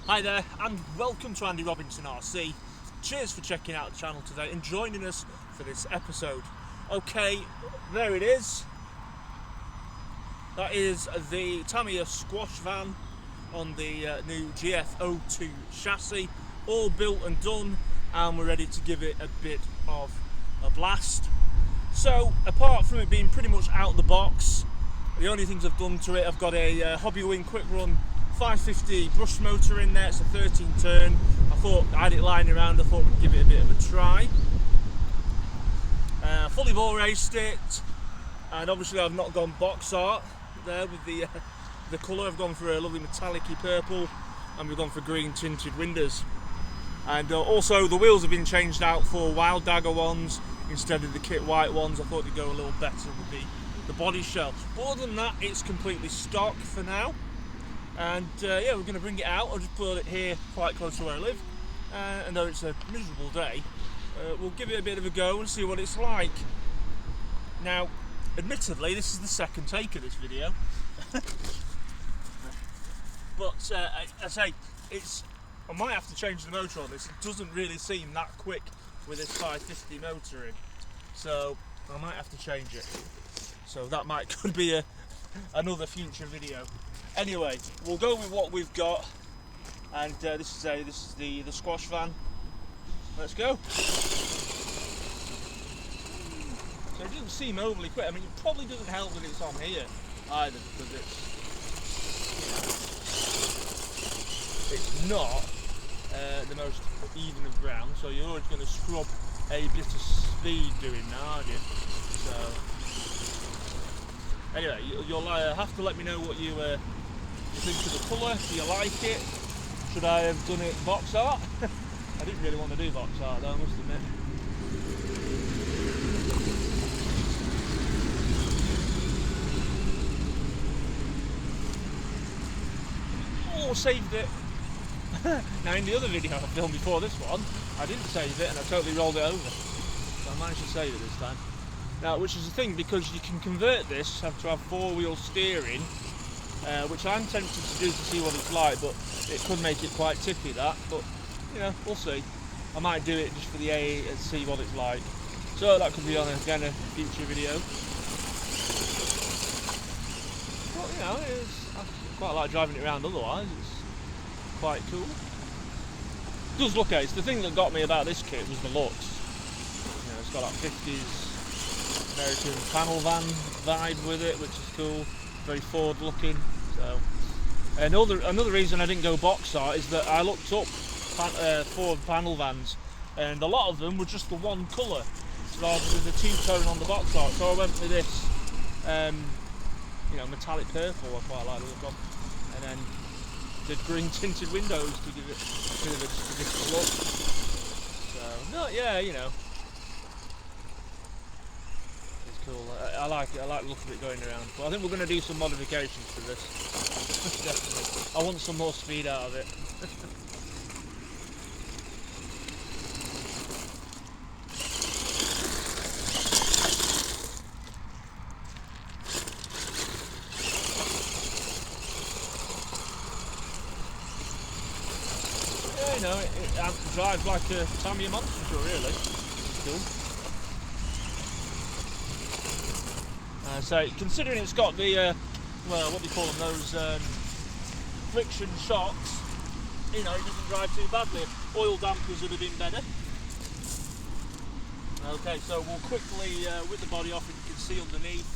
Hi there and welcome to Andy Robinson RC. Cheers for checking out the channel today and joining us for this episode. Okay, there it is. That is the Tamiya Squash van on the new GF02 chassis, all built and done, and we're ready to give it a bit of a blast. So apart from it being pretty much out the box, the only things I've done to it, I've got a Hobby Wing quick run 550 brush motor in there. It's a 13 turn. I thought I had it lying around, I thought we'd give it a bit of a try. Fully ball raced it, and obviously I've not gone box art there with the colour. I've gone for a lovely metallic-y purple, and we've gone for green tinted windows. And also the wheels have been changed out for Wild Dagger ones instead of the kit white ones. I thought they'd go a little better with the body shell. But other than that, it's completely stock for now. And yeah, we're going to bring it out. I'll just put it here quite close to where I live, and though it's a miserable day, we'll give it a bit of a go and see what it's like. Now, admittedly, this is the second take of this video, but I say, I might have to change the motor on this. It doesn't really seem that quick with this 550 motor in, so I might have to change it. So that could be another future video. Anyway, we'll go with what we've got, and this is the squash van. Let's go. So it doesn't seem overly quick. I mean, it probably doesn't help that it's on here either, because it's not the most even of ground. So you're always going to scrub a bit of speed doing that, aren't you? So anyway, you'll have to let me know what you think of the colour. Do you like it? Should I have done it box art? I didn't really want to do box art though, I must admit. Oh, saved it. Now in the other video I filmed before this one, I didn't save it and I totally rolled it over. So I managed to save it this time. Now, which is the thing, because you can convert this to have four-wheel steering, which I'm tempted to do to see what it's like, but it could make it quite tippy, that. But, you know, we'll see. I might do it just for the A and see what it's like. So that could be on, again, a future video. But, you know, I quite like driving it around otherwise. It's quite cool. It does look ace. The thing that got me about this kit was the looks. You know, it's got that 50s American panel van vibe with it, which is cool. Very forward looking. So, another reason I didn't go box art is that I looked up Ford panel vans, and a lot of them were just the one colour rather than the two-tone on the box art. So I went with this, you know, metallic purple. I quite like the look of, and then the green tinted windows to give it a bit of a different look. So, no, yeah, you know. Cool. I like it. I like the look of it going around. But I think we're going to do some modifications to this. Definitely. I want some more speed out of it. Yeah, you know, it drives like a Tamiya monster truck, really. It's cool. So considering it's got the, well, what do you call them, those friction shocks, you know, it doesn't drive too badly. Oil dampers would have been better. Okay, so we'll quickly whip the body off, and you can see underneath.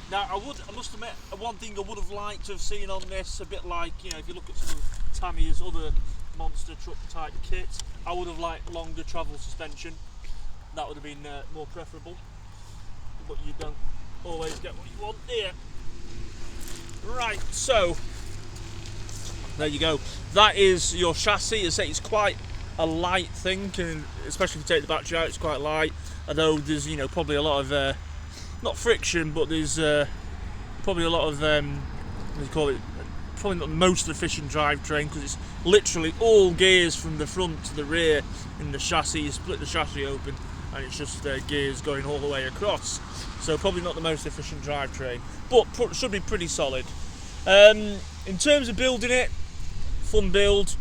Now I must admit, one thing I would have liked to have seen on this, a bit like, you know, if you look at some of Tamiya's other monster truck type kit, I would have liked longer travel suspension. That would have been more preferable, but you don't always get what you want here. Right, so there you go. That is your chassis. As I say, it's quite a light thing, and especially if you take the battery out, it's quite light. Although there's, you know, probably a lot of not friction, but there's probably a lot of what do you call it? Probably not the most efficient drivetrain, because it's literally all gears from the front to the rear in the chassis. You split the chassis open, and it's just gears going all the way across. So probably not the most efficient drivetrain, but should be pretty solid. In terms of building it, fun build.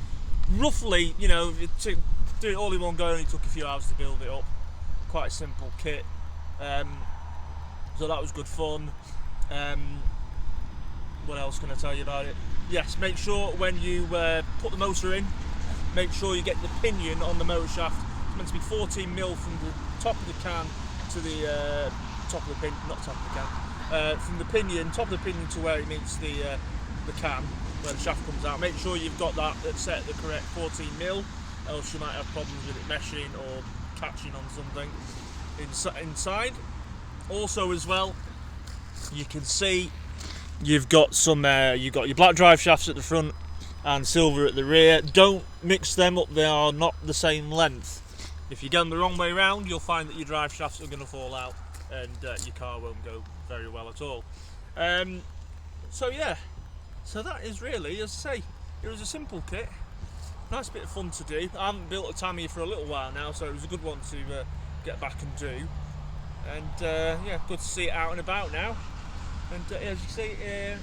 roughly, you know, do it all in one go, only took a few hours to build it up. Quite a simple kit. So that was good fun. What else can I tell you about it? Yes, make sure when you put the motor in, make sure you get the pinion on the motor shaft. It's meant to be 14mm from the top of the can to the top of the pin, not top of the can, from the pinion, top of the pinion to where it meets the can, where the shaft comes out. Make sure you've got that set at the correct 14mm, else you might have problems with it meshing or catching on something inside. Also, as well, you can see you've got some. You've got your black drive shafts at the front and silver at the rear. Don't mix them up; they are not the same length. If you get them the wrong way around, you'll find that your drive shafts are going to fall out and your car won't go very well at all. So yeah, so that is really, as I say, it was a simple kit. Nice bit of fun to do. I haven't built a Tamiya for a little while now, so it was a good one to get back and do. And yeah, good to see it out and about now. And as you see, yeah,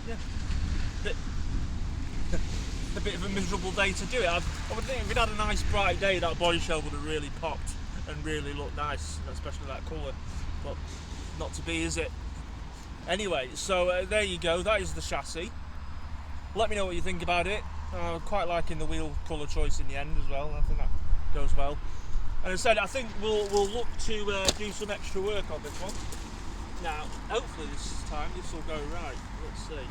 a bit of a miserable day to do it. I would think if we'd had a nice bright day, that body shell would have really popped and really looked nice, especially that colour. But not to be, is it? Anyway, so there you go. That is the chassis. Let me know what you think about it. I'm quite liking the wheel colour choice in the end as well. I think that goes well. And as I said, I think we'll look to do some extra work on this one. Now, hopefully this time this will go right. Let's see.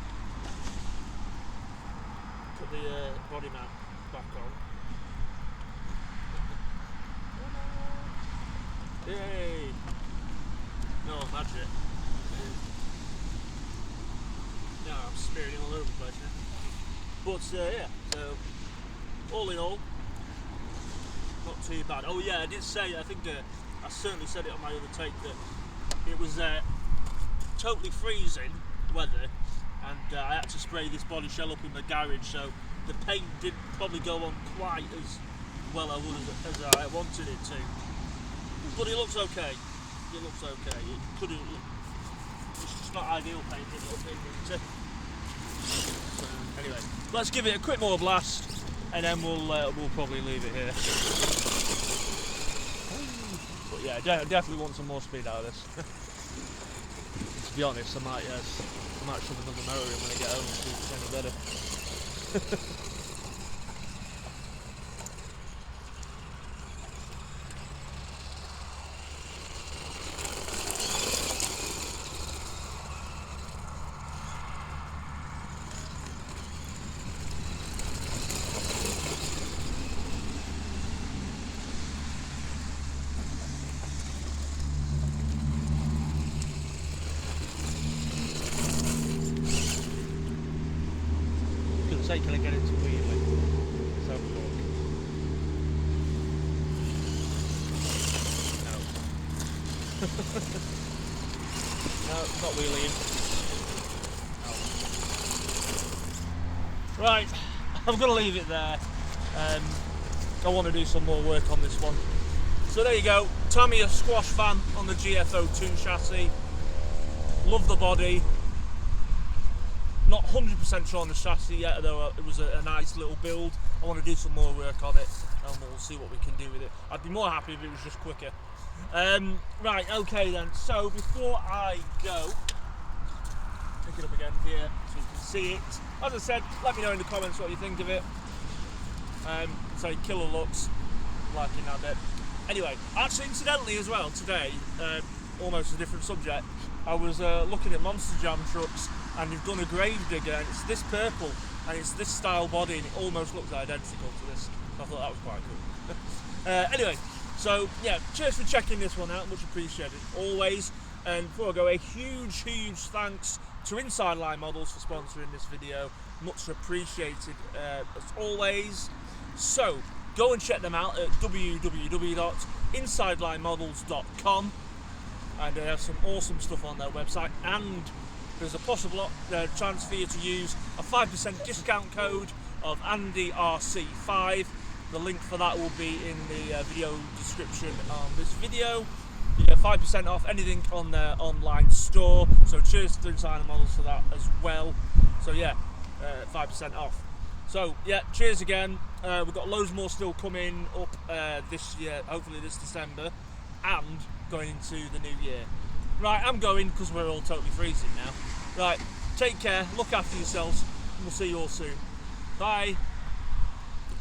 Put the body mount back on. Yay! No magic. No, I'm spearing all over the place now. But yeah, so all in all, not too bad. Oh yeah, I did say, I think I certainly said it on my other take that it was totally freezing weather, and I had to spray this body shell up in the garage, so the paint didn't probably go on quite as well as I wanted it to. But it looks okay. It looks okay. It could have. It's just not ideal paint, in my opinion. So anyway, let's give it a quick more blast, and then we'll probably leave it here. But yeah, definitely want some more speed out of this. To be honest, I might shove another motor in when I get home and see if it's any better. Can I get it to wheeling? Let's have a look. No. No, it's not wheeling. No. Right, I'm going to leave it there. I want to do some more work on this one. So there you go, Tamiya Squash fan on the GF02 chassis. Love the body. Not 100% sure on the chassis yet, though it was a nice little build. I want to do some more work on it, and we'll see what we can do with it. I'd be more happy if it was just quicker. Right, okay then. So before I go, pick it up again here so you can see it. As I said, let me know in the comments what you think of it. So killer looks, liking that bit. Anyway, actually incidentally as well, today, almost a different subject, I was looking at Monster Jam trucks, and you've done a Gravedigger, and it's this purple, and it's this style body, and it almost looks identical to this. So I thought that was quite cool. Anyway, so yeah, cheers for checking this one out, much appreciated, always. And before I go, a huge thanks to Inside Line Models for sponsoring this video, much appreciated as always. So go and check them out at www.insidelinemodels.com, and they have some awesome stuff on their website, and there's a possible chance for you to use a 5% discount code of AndyRC5. The link for that will be in the video description on this video. You get 5% off anything on their online store. So cheers to Inside Models for that as well. So yeah, 5% off. So yeah, cheers again. We've got loads more still coming up this year, hopefully this December, and going into the new year. Right, I'm going because we're all totally freezing now. Right, take care, look after yourselves, and we'll see you all soon. Bye.